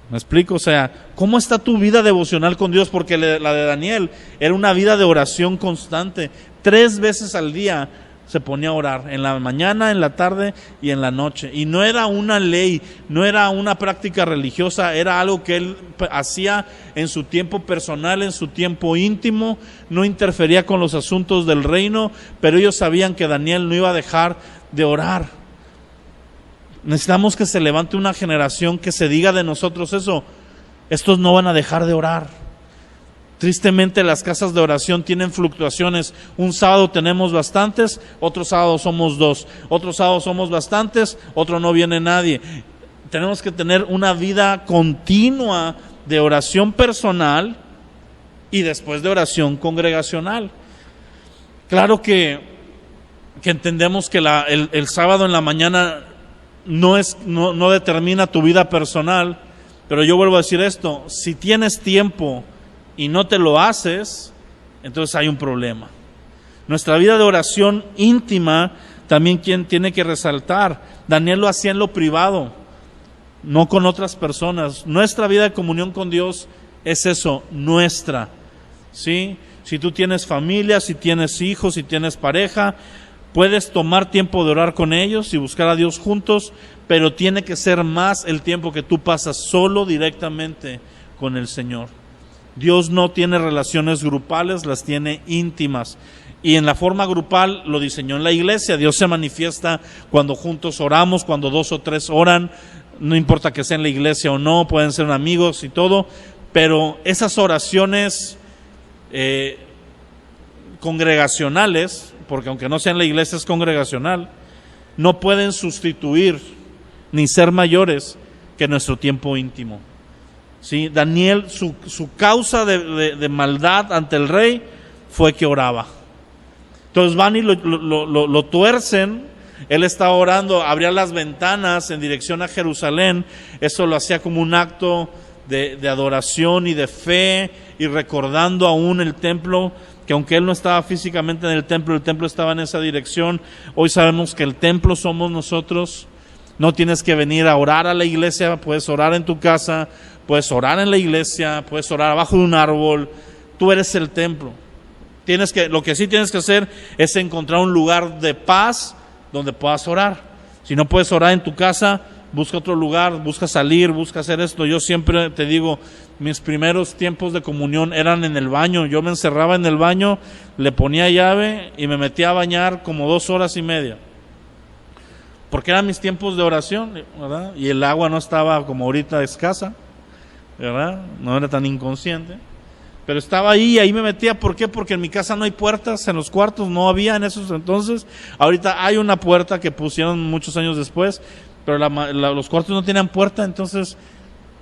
¿Me explico? O sea, ¿cómo está tu vida devocional con Dios? Porque la de Daniel era una vida de oración constante. 3 veces al día se ponía a orar, en la mañana, en la tarde y en la noche. Y no era una ley, no era una práctica religiosa, era algo que él hacía en su tiempo personal, en su tiempo íntimo, no interfería con los asuntos del reino, pero ellos sabían que Daniel no iba a dejar de orar. Necesitamos que se levante una generación que se diga de nosotros eso: estos no van a dejar de orar. Tristemente las casas de oración tienen fluctuaciones. Un sábado tenemos bastantes, otro sábado somos 2, otro sábado somos bastantes, otro no viene nadie. Tenemos que tener una vida continua de oración personal y después de oración congregacional. Claro que que entendemos que el sábado en la mañana no determina tu vida personal, pero yo vuelvo a decir esto: si tienes tiempo y no te lo haces, entonces hay un problema. Nuestra vida de oración íntima también quien tiene que resaltar. Daniel lo hacía en lo privado, no con otras personas. Nuestra vida de comunión con Dios es eso, nuestra, ¿sí? Si tú tienes familia, si tienes hijos, si tienes pareja, puedes tomar tiempo de orar con ellos y buscar a Dios juntos, pero tiene que ser más el tiempo que tú pasas solo directamente con el Señor. Dios no tiene relaciones grupales, las tiene íntimas. Y en la forma grupal lo diseñó en la iglesia. Dios se manifiesta cuando juntos oramos, cuando 2 o 3 oran, no importa que sea en la iglesia o no, pueden ser amigos y todo, pero esas oraciones congregacionales, porque aunque no sea en la iglesia es congregacional, no pueden sustituir ni ser mayores que nuestro tiempo íntimo. ¿Sí? Daniel, su causa de maldad ante el rey fue que oraba. Entonces van y lo tuercen. Él estaba orando, abría las ventanas en dirección a Jerusalén. Eso lo hacía como un acto de adoración y de fe, y recordando aún el templo, que aunque él no estaba físicamente en el templo estaba en esa dirección. Hoy sabemos que el templo somos nosotros. No tienes que venir a orar a la iglesia, puedes orar en tu casa, puedes orar en la iglesia, puedes orar abajo de un árbol. Tú eres el templo. Lo que sí tienes que hacer es encontrar un lugar de paz donde puedas orar. Si no puedes orar en tu casa, busca otro lugar, busca salir, busca hacer esto. Yo siempre te digo, mis primeros tiempos de comunión eran en el baño. Yo me encerraba en el baño, le ponía llave y me metía a bañar como 2 horas y media. Porque eran mis tiempos de oración, ¿verdad? Y el agua no estaba como ahorita escasa, ¿verdad? No era tan inconsciente. Pero estaba ahí me metía. ¿Por qué? Porque en mi casa no hay puertas, en los cuartos no había en esos entonces. Ahorita hay una puerta que pusieron muchos años después, pero los cuartos no tenían puerta. Entonces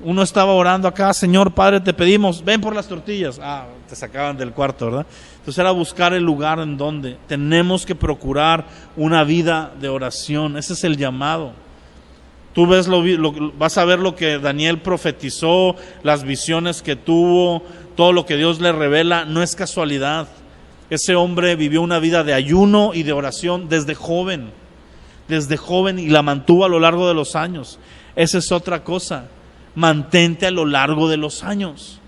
uno estaba orando acá: Señor Padre, te pedimos, ven por las tortillas. Te sacaban del cuarto, ¿verdad? Entonces era buscar el lugar en donde tenemos que procurar una vida de oración. Ese es el llamado. Tú ves vas a ver lo que Daniel profetizó, las visiones que tuvo, todo lo que Dios le revela. No es casualidad. Ese hombre vivió una vida de ayuno y de oración desde joven, y la mantuvo a lo largo de los años. Esa es otra cosa. Mantente a lo largo de los años.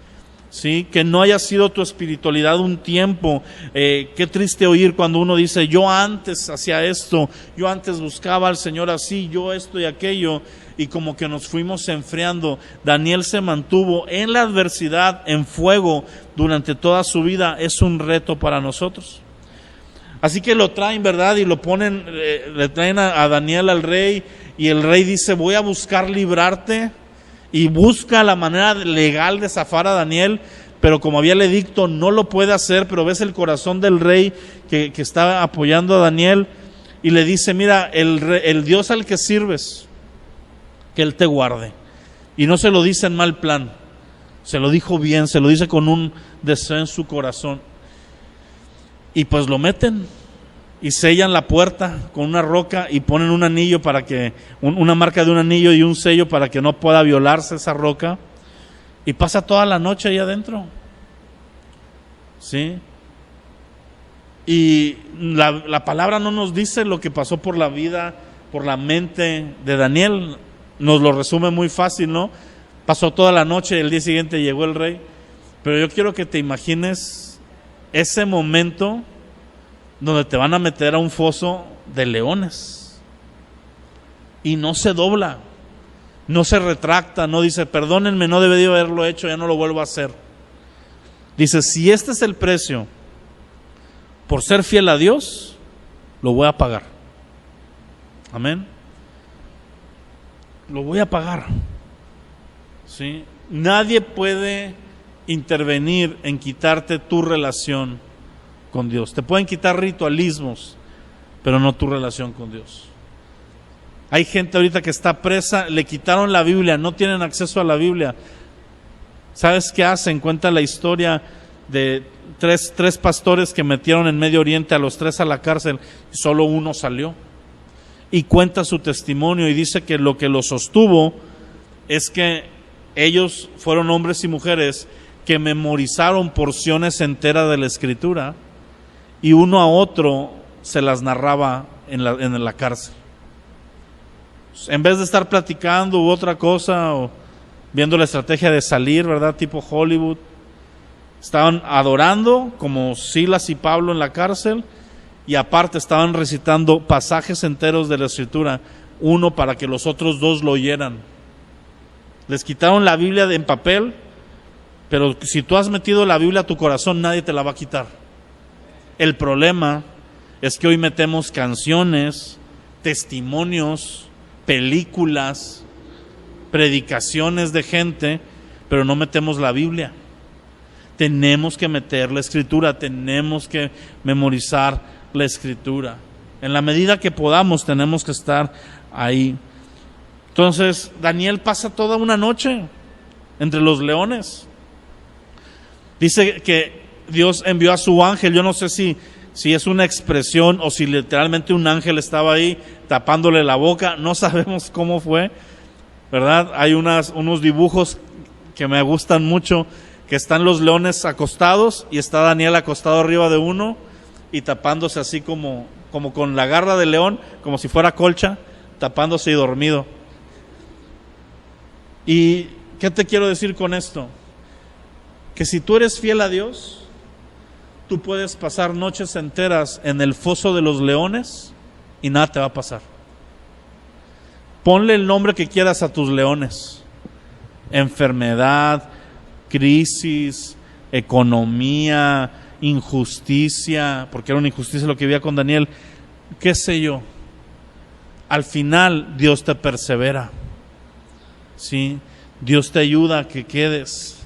¿Sí? Que no haya sido tu espiritualidad un tiempo. Qué triste oír cuando uno dice: yo antes hacía esto, yo antes buscaba al Señor así, yo esto y aquello, y como que nos fuimos enfriando. Daniel se mantuvo en la adversidad, en fuego, durante toda su vida. Es un reto para nosotros. Así que lo traen, ¿verdad? Y lo ponen, le traen a Daniel al rey, y el rey dice: voy a buscar librarte. Y busca la manera legal de zafar a Daniel, pero como había el edicto no lo puede hacer. Pero ves el corazón del rey que está apoyando a Daniel, y le dice: mira, el Dios al que sirves, que Él te guarde. Y no se lo dice en mal plan, se lo dijo bien, se lo dice con un deseo en su corazón. Y pues lo meten y sellan la puerta con una roca y ponen un anillo para que, una marca de un anillo y un sello para que no pueda violarse esa roca, y pasa toda la noche ahí adentro. ¿Sí? Y la palabra no nos dice lo que pasó por la vida, por la mente de Daniel. Nos lo resume muy fácil, ¿no? Pasó toda la noche y el día siguiente llegó el rey. Pero yo quiero que te imagines ese momento donde te van a meter a un foso de leones, y no se dobla, no se retracta, no dice: perdónenme, no debí haberlo hecho, ya no lo vuelvo a hacer. Dice: si este es el precio por ser fiel a Dios, lo voy a pagar. Amén. Lo voy a pagar. ¿Sí? Nadie puede intervenir en quitarte tu relación con Dios. Te pueden quitar ritualismos, pero no tu relación con Dios. Hay gente ahorita que está presa, le quitaron la Biblia, no tienen acceso a la Biblia. ¿Sabes qué hacen? Cuenta la historia de tres pastores que metieron en Medio Oriente a los 3 a la cárcel, y solo uno salió. Y cuenta su testimonio y dice que lo que lo sostuvo es que ellos fueron hombres y mujeres que memorizaron porciones enteras de la Escritura y uno a otro se las narraba en la cárcel. En vez de estar platicando u otra cosa o viendo la estrategia de salir, ¿verdad? Tipo Hollywood, estaban adorando como Silas y Pablo en la cárcel y aparte estaban recitando pasajes enteros de la Escritura, uno para que los otros 2 lo oyeran. Les quitaron la Biblia en papel, pero si tú has metido la Biblia a tu corazón, nadie te la va a quitar. El problema es que hoy metemos canciones, testimonios, películas, predicaciones de gente, pero no metemos la Biblia. Tenemos que meter la Escritura, tenemos que memorizar la Escritura. En la medida que podamos tenemos que estar ahí. Entonces Daniel pasa toda una noche entre los leones. Dice que Dios envió a su ángel. Yo no sé si es una expresión o si literalmente un ángel estaba ahí tapándole la boca. No sabemos cómo fue, ¿verdad? Hay unos dibujos que me gustan mucho, que están los leones acostados y está Daniel acostado arriba de uno y tapándose así como con la garra del león, como si fuera colcha, tapándose y dormido. ¿Y qué te quiero decir con esto? Que si tú eres fiel a Dios, tú puedes pasar noches enteras en el foso de los leones y nada te va a pasar. Ponle el nombre que quieras a tus leones: enfermedad, crisis, economía, injusticia, porque era una injusticia lo que vivía con Daniel, qué sé yo. Al final Dios te persevera, ¿sí? Dios te ayuda a que quedes.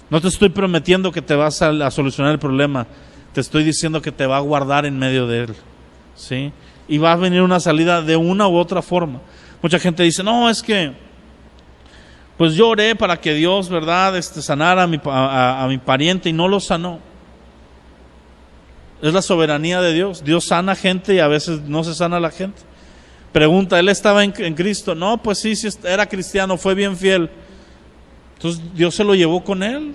No te estoy prometiendo que te vas a solucionar el problema, te estoy diciendo que te va a guardar en medio de él, ¿sí? Y va a venir una salida de una u otra forma. Mucha gente dice, no, es que pues yo oré para que Dios, ¿verdad?, sanara a mi pariente y no lo sanó. Es la soberanía de Dios. Dios sana gente y a veces no se sana la gente. Pregunta, ¿él estaba en Cristo? No, pues sí, era cristiano, fue bien fiel. Entonces Dios se lo llevó con él.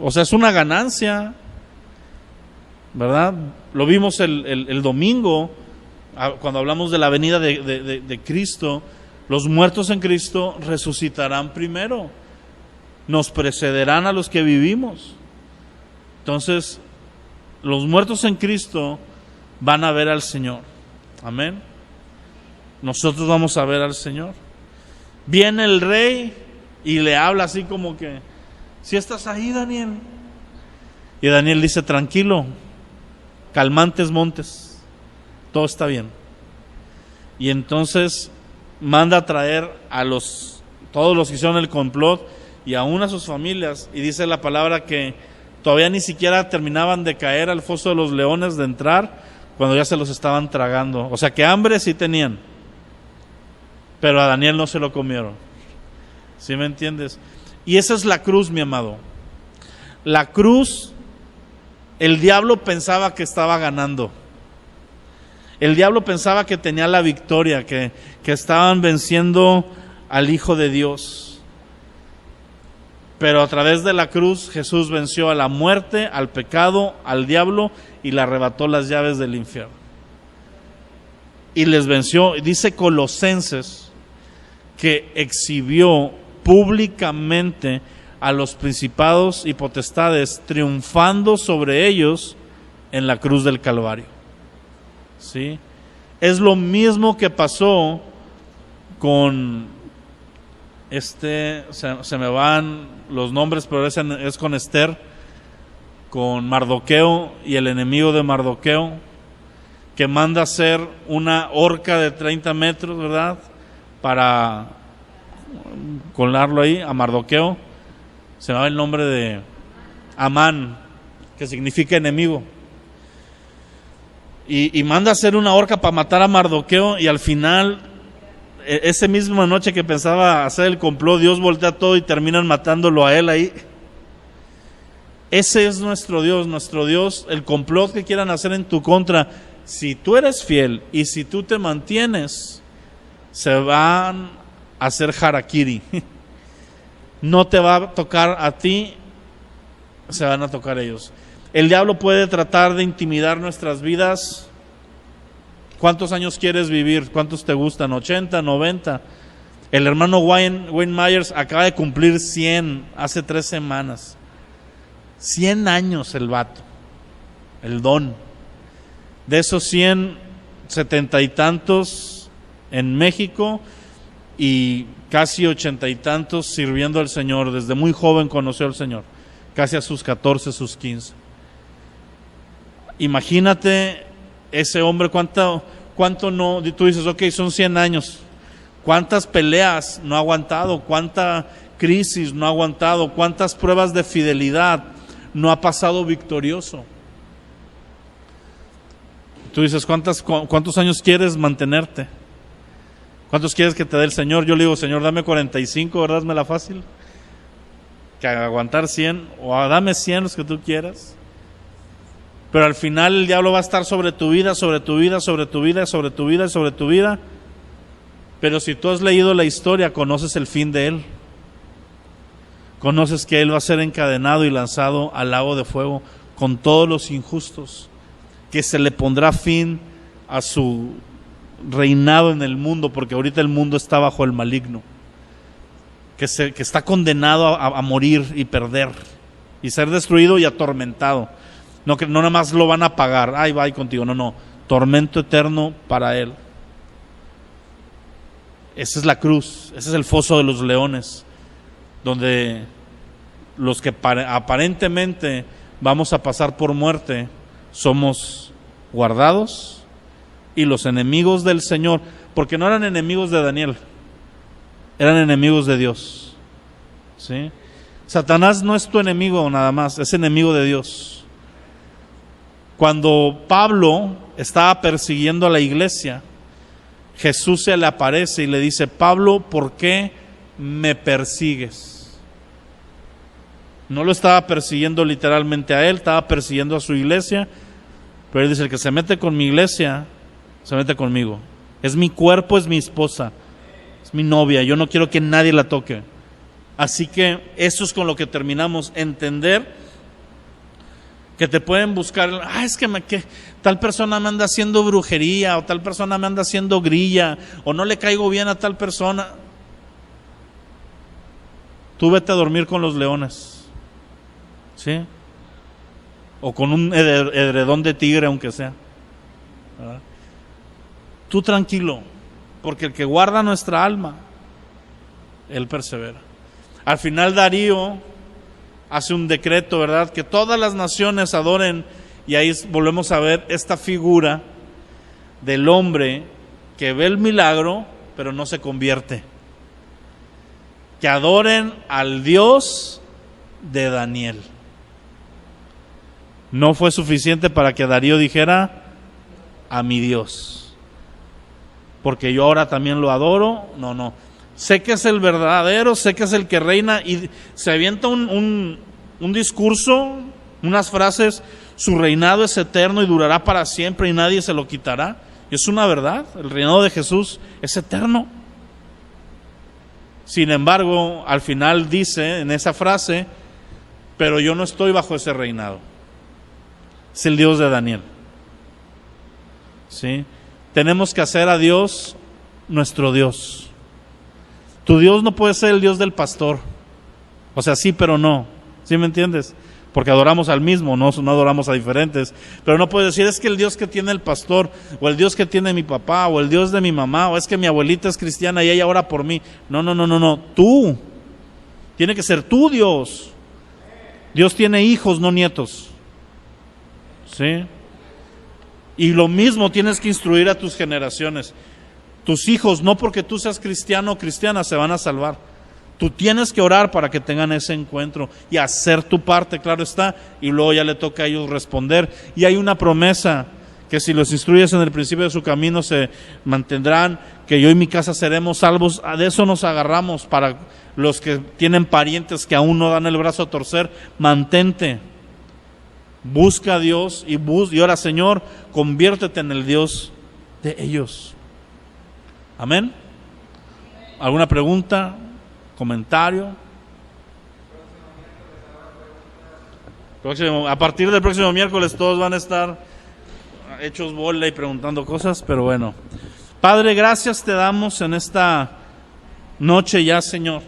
O sea, es una ganancia, ¿verdad? Lo vimos el domingo, cuando hablamos de la venida de Cristo. Los muertos en Cristo resucitarán primero, nos precederán a los que vivimos. Entonces, los muertos en Cristo van a ver al Señor. Amén. Nosotros vamos a ver al Señor. Viene el rey y le habla así como que, ¿sí estás ahí, Daniel? Y Daniel dice, tranquilo, calmantes montes, todo está bien. Y entonces manda a traer a todos los que hicieron el complot y aún a sus familias, y dice la palabra que todavía ni siquiera terminaban de caer al foso de los leones, de entrar, cuando ya se los estaban tragando. O sea que hambre sí tenían, pero a Daniel no se lo comieron. ¿Sí me entiendes? Y esa es la cruz, mi amado. La cruz, el diablo pensaba que estaba ganando. El diablo pensaba que tenía la victoria, que estaban venciendo al Hijo de Dios. Pero a través de la cruz Jesús venció a la muerte, al pecado, al diablo y le arrebató las llaves del infierno. Y les venció. Dice Colosenses que exhibió públicamente a los principados y potestades, triunfando sobre ellos en la cruz del Calvario. ¿Sí? Es lo mismo que pasó con se me van los nombres, pero es con Esther, con Mardoqueo y el enemigo de Mardoqueo, que manda hacer una horca de 30 metros, ¿verdad?, para colarlo ahí a Mardoqueo. Se me va el nombre de Amán, que significa enemigo. Y manda a hacer una horca para matar a Mardoqueo, y al final, esa misma noche que pensaba hacer el complot, Dios voltea todo y terminan matándolo a él ahí. Ese es nuestro Dios, el complot que quieran hacer en tu contra. Si tú eres fiel y si tú te mantienes, se van a hacer harakiri. No te va a tocar a ti, se van a tocar ellos. El diablo puede tratar de intimidar nuestras vidas. ¿Cuántos años quieres vivir? ¿Cuántos te gustan? ¿80, 90? El hermano Wayne Myers acaba de cumplir 100 hace 3 semanas. 100 años el vato, el don. De esos 100, 70 y tantos en México y casi 80 y tantos sirviendo al Señor. Desde muy joven conoció al Señor, casi a sus 14, sus 15. Imagínate ese hombre, cuánto no, tú dices, ok, son 100 años. ¿Cuántas peleas no ha aguantado? ¿Cuánta crisis no ha aguantado? ¿Cuántas pruebas de fidelidad no ha pasado victorioso? Tú dices, ¿cuántos años quieres mantenerte? ¿Cuántos quieres que te dé el Señor? Yo le digo, Señor, dame 45, ¿verdad? ¿Me la fácil? Que aguantar 100, o dame 100 los que tú quieras. Pero al final el diablo va a estar sobre tu vida, sobre tu vida, sobre tu vida, sobre tu vida, sobre tu vida. Pero si tú has leído la historia, conoces el fin de él. Conoces que él va a ser encadenado y lanzado al lago de fuego con todos los injustos, que se le pondrá fin a su reinado en el mundo, porque ahorita el mundo está bajo el maligno, que está condenado a morir y perder y ser destruido y atormentado. No nada más lo van a pagar, ay, va contigo, no, tormento eterno para él. Esa es la cruz, ese es el foso de los leones, donde los que aparentemente vamos a pasar por muerte somos guardados, y los enemigos del Señor, porque no eran enemigos de Daniel, eran enemigos de Dios, ¿sí? Satanás no es tu enemigo nada más, es enemigo de Dios. Cuando Pablo estaba persiguiendo a la iglesia, Jesús se le aparece y le dice, Pablo, ¿por qué me persigues? No lo estaba persiguiendo literalmente a él, estaba persiguiendo a su iglesia, pero él dice, el que se mete con mi iglesia, se mete conmigo. Es mi cuerpo, es mi esposa, es mi novia, yo no quiero que nadie la toque. Así que eso es con lo que terminamos, entender que te pueden buscar, es que tal persona me anda haciendo brujería, o tal persona me anda haciendo grilla, o no le caigo bien a tal persona. Tú vete a dormir con los leones, ¿sí? O con un edredón de tigre, aunque sea, ¿verdad? Tú tranquilo, porque el que guarda nuestra alma, él persevera. Al final Darío hace un decreto, ¿verdad? Que todas las naciones adoren, y ahí volvemos a ver esta figura del hombre que ve el milagro, pero no se convierte. Que adoren al Dios de Daniel. No fue suficiente para que Darío dijera, a mi Dios, porque yo ahora también lo adoro. No. Sé que es el verdadero, sé que es el que reina, y se avienta un discurso, unas frases, su reinado es eterno y durará para siempre y nadie se lo quitará. Y es una verdad, el reinado de Jesús es eterno. Sin embargo, al final dice en esa frase, pero yo no estoy bajo ese reinado. Es el Dios de Daniel, ¿sí? Tenemos que hacer a Dios nuestro Dios. Tu Dios no puede ser el Dios del pastor. O sea, sí, pero no. ¿Sí me entiendes? Porque adoramos al mismo, no adoramos a diferentes. Pero no puedes decir, es que el Dios que tiene el pastor, o el Dios que tiene mi papá, o el Dios de mi mamá, o es que mi abuelita es cristiana y ella ora por mí. No. Tú. Tiene que ser tu Dios. Dios tiene hijos, no nietos. ¿Sí? Y lo mismo tienes que instruir a tus generaciones. Tus hijos, no porque tú seas cristiano o cristiana, se van a salvar. Tú tienes que orar para que tengan ese encuentro y hacer tu parte, claro está, y luego ya le toca a ellos responder. Y hay una promesa, que si los instruyes en el principio de su camino se mantendrán, que yo y mi casa seremos salvos. De eso nos agarramos para los que tienen parientes que aún no dan el brazo a torcer. Mantente, Busca a Dios y ahora, Señor, conviértete en el Dios de ellos. Amén. ¿Alguna pregunta? ¿Comentario? A partir del próximo miércoles todos van a estar hechos bola y preguntando cosas, pero bueno. Padre, gracias te damos en esta noche ya, Señor,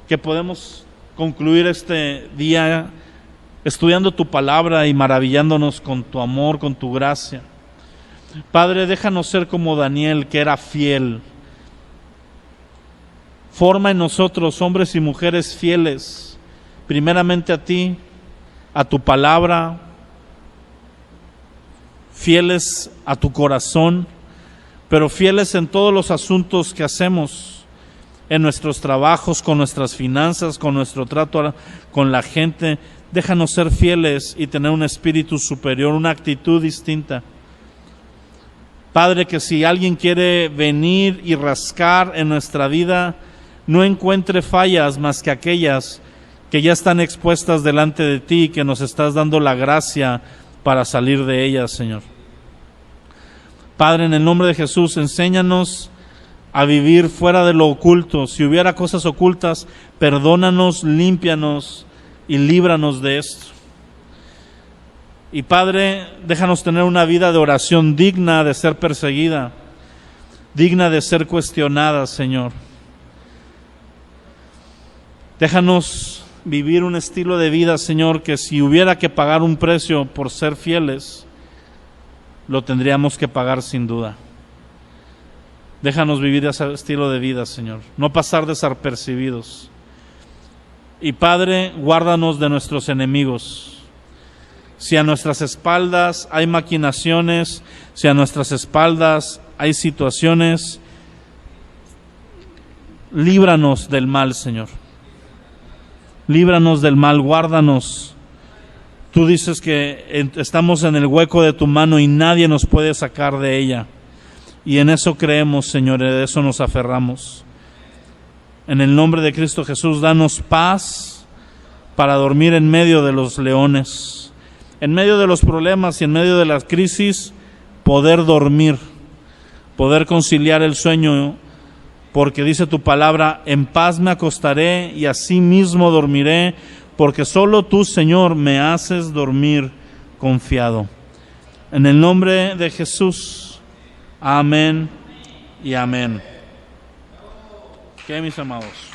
que podemos concluir este día estudiando tu palabra y maravillándonos con tu amor, con tu gracia. Padre, déjanos ser como Daniel, que era fiel. Forma en nosotros hombres y mujeres fieles, primeramente a ti, a tu palabra, fieles a tu corazón, pero fieles en todos los asuntos que hacemos, en nuestros trabajos, con nuestras finanzas, con nuestro trato con la gente. Déjanos ser fieles y tener un espíritu superior, una actitud distinta. Padre, que si alguien quiere venir y rascar en nuestra vida, no encuentre fallas más que aquellas que ya están expuestas delante de ti, que nos estás dando la gracia para salir de ellas, Señor. Padre, en el nombre de Jesús, enséñanos a vivir fuera de lo oculto. Si hubiera cosas ocultas, perdónanos, límpianos y líbranos de esto. Y Padre, déjanos tener una vida de oración digna de ser perseguida, digna de ser cuestionada, Señor. Déjanos vivir un estilo de vida, Señor, que si hubiera que pagar un precio por ser fieles, lo tendríamos que pagar sin duda. Déjanos vivir ese estilo de vida, Señor, no pasar desapercibidos. Y Padre, guárdanos de nuestros enemigos. Si a nuestras espaldas hay maquinaciones, si a nuestras espaldas hay situaciones, líbranos del mal, Señor. Líbranos del mal, guárdanos. Tú dices que estamos en el hueco de tu mano y nadie nos puede sacar de ella. Y en eso creemos, Señor, de eso nos aferramos. En el nombre de Cristo Jesús, danos paz para dormir en medio de los leones, en medio de los problemas y en medio de la crisis, poder dormir, poder conciliar el sueño, porque dice tu palabra, en paz me acostaré y así mismo dormiré, porque solo tú, Señor, me haces dormir confiado. En el nombre de Jesús, amén y amén. ¿Qué, mis amados?